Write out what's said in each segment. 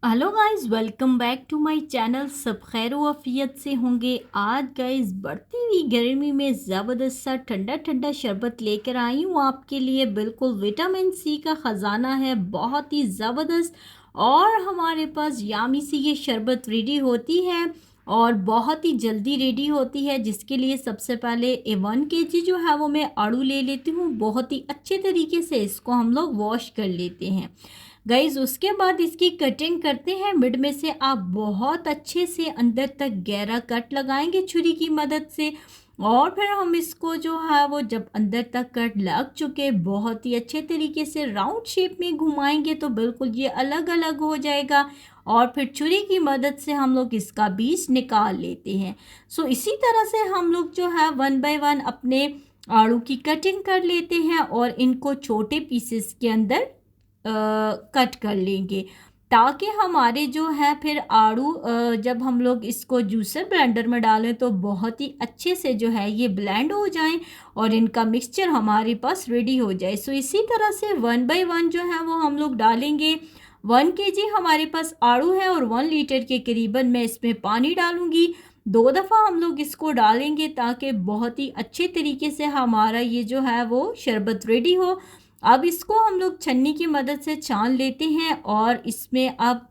Hello guys, welcome back to my channel. सब खैर आफियत से होंगे। आज गाइस बढ़ती हुई गर्मी में ज़बरदस्त सा ठंडा ठंडा शरबत लेकर आई हूँ आपके लिए। बिल्कुल विटामिन सी का ख़जाना है, बहुत ही ज़बरदस्त। और हमारे पास यामी सी ये शरबत रेडी होती है और बहुत ही जल्दी रेडी होती है, जिसके लिए सबसे पहले 1 kg जो है वो मैं आड़ू ले लेती हूँ। बहुत ही अच्छे तरीके से इसको हम लोग वॉश कर लेते हैं गाइज। उसके बाद इसकी कटिंग करते हैं। मिड में से आप बहुत अच्छे से अंदर तक गहरा कट लगाएंगे छुरी की मदद से। और फिर हम इसको जो है वो जब अंदर तक कट लग चुके बहुत ही अच्छे तरीके से राउंड शेप में घुमाएंगे तो बिल्कुल ये अलग अलग हो जाएगा। और फिर छुरी की मदद से हम लोग इसका बीज निकाल लेते हैं। सो इसी तरह से हम लोग जो है 1 बाय 1 अपने आड़ू की कटिंग कर लेते हैं और इनको छोटे पीसेस के अंदर कट कर लेंगे, ताकि हमारे जो है फिर आड़ू जब हम लोग इसको जूसर ब्लेंडर में डालें तो बहुत ही अच्छे से जो है ये ब्लेंड हो जाएं और इनका मिक्सचर हमारे पास रेडी हो जाए। सो इसी तरह से 1 बाय 1 जो है वो हम लोग डालेंगे। 1 kg हमारे पास आड़ू है और 1 लीटर के करीबन मैं इसमें पानी डालूंगी। 2 दफ़ा हम लोग इसको डालेंगे ताकि बहुत ही अच्छे तरीके से हमारा ये जो है वो शरबत रेडी हो। अब इसको हम लोग छन्नी की मदद से छान लेते हैं और इसमें अब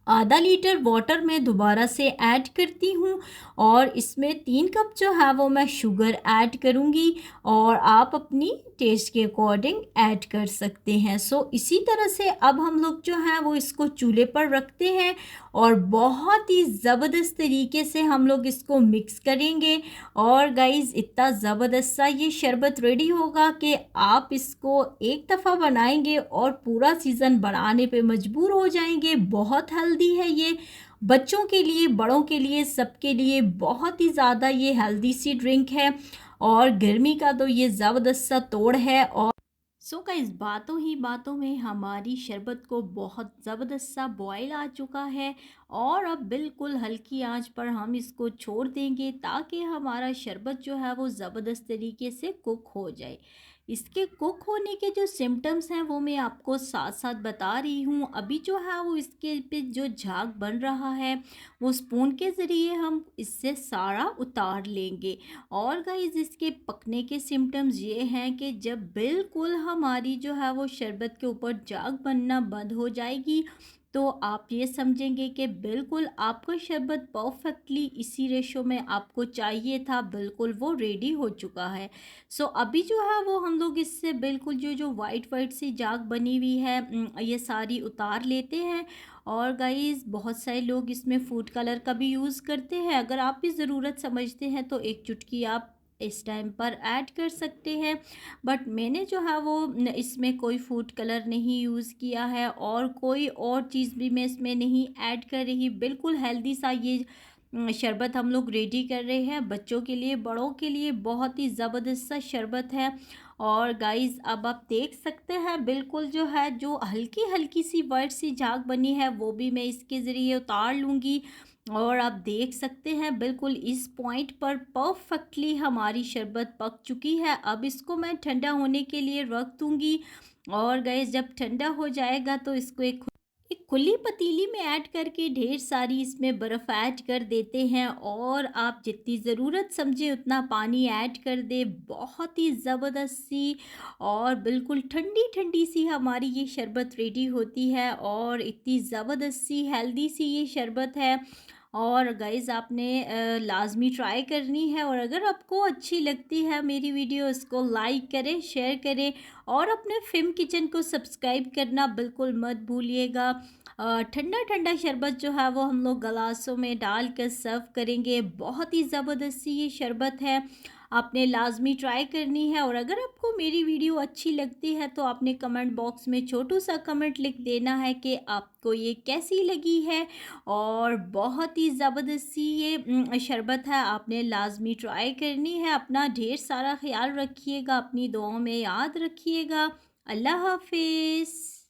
½ लीटर वाटर मैं दोबारा से ऐड करती हूँ और इसमें 3 कप जो है वो मैं शुगर ऐड करूँगी और आप अपनी टेस्ट के अकॉर्डिंग ऐड कर सकते हैं। सो इसी तरह से अब हम लोग जो है वो इसको चूल्हे पर रखते हैं और बहुत ही ज़बरदस्त तरीके से हम लोग इसको मिक्स करेंगे। और गाइस इतना ज़बरदस्त सा ये शरबत रेडी होगा कि आप इसको एक दफ़ा बनाएंगे और पूरा सीज़न बनाने पे मजबूर हो जाएंगे। बहुत हेल्दी है ये, बच्चों के लिए बड़ों के लिए सबके लिए बहुत ही ज़्यादा ये हेल्दी सी ड्रिंक है। और गर्मी का तो ये ज़बरदस्त सा तोड़ है। और का इस बातों ही बातों में हमारी शरबत को बहुत ज़बरदस्त सा बॉयल आ चुका है। और अब बिल्कुल हल्की आंच पर हम इसको छोड़ देंगे ताकि हमारा शरबत जो है वो ज़बरदस्त तरीके से कुक हो जाए। इसके कुक होने के जो सिम्टम्स हैं वो मैं आपको साथ साथ बता रही हूँ। अभी जो है वो इसके पे जो झाग बन रहा है वो स्पून के ज़रिए हम इससे सारा उतार लेंगे। और गाइस इसके पकने के सिम्टम्स ये हैं कि जब बिल्कुल हमारी जो है वो शरबत के ऊपर झाग बनना बंद हो जाएगी तो आप ये समझेंगे कि बिल्कुल आपका शरबत परफेक्टली इसी रेशो में आपको चाहिए था, बिल्कुल वो रेडी हो चुका है। अभी जो है वो हम लोग इससे बिल्कुल जो जो वाइट वाइट सी झाग बनी हुई है ये सारी उतार लेते हैं। और गाइस बहुत सारे लोग इसमें फूड कलर का भी यूज़ करते हैं। अगर आप भी ज़रूरत समझते हैं तो एक चुटकी आप इस टाइम पर ऐड कर सकते हैं। बट मैंने जो है वो इसमें कोई फूड कलर नहीं यूज़ किया है और कोई और चीज़ भी मैं इसमें नहीं ऐड कर रही। बिल्कुल हेल्दी सा ये शरबत हम लोग रेडी कर रहे हैं बच्चों के लिए बड़ों के लिए। बहुत ही ज़बरदस्त सा शरबत है। और गाइस अब आप देख सकते हैं बिल्कुल जो है जो हल्की हल्की सी वाइट सी झाग बनी है वो भी मैं इसके ज़रिए उतार लूँगी। और आप देख सकते हैं बिल्कुल इस पॉइंट पर परफेक्टली हमारी शरबत पक चुकी है। अब इसको मैं ठंडा होने के लिए रख दूँगी। और गाइस जब ठंडा हो जाएगा तो इसको एक खुली पतीली में ऐड करके ढेर सारी इसमें बर्फ़ ऐड कर देते हैं और आप जितनी ज़रूरत समझें उतना पानी ऐड कर दें। बहुत ही ज़बरदस्त सी और बिल्कुल ठंडी ठंडी सी हमारी ये शरबत रेडी होती है और इतनी ज़बरदस्त सी हेल्दी सी ये शरबत है। और गाइज़ आपने लाज़मी ट्राई करनी है। और अगर आपको अच्छी लगती है मेरी वीडियो इसको लाइक करें, शेयर करें और अपने फ़िल्म किचन को सब्सक्राइब करना बिल्कुल मत भूलिएगा। ठंडा ठंडा शरबत जो है वो हम लोग गिलासों में डाल कर सर्व करेंगे। बहुत ही ज़बरदस्त सी ये शरबत है, आपने लाज़मी ट्राई करनी है। और अगर आपको मेरी वीडियो अच्छी लगती है तो आपने कमेंट बॉक्स में छोटू सा कमेंट लिख देना है कि आपको ये कैसी लगी है। और बहुत ही ज़बरदस्त सी ये शरबत है, आपने लाज़मी ट्राई करनी है। अपना ढेर सारा ख़्याल रखिएगा, अपनी दुआओं में याद रखिएगा। अल्लाह हाफ़िज़।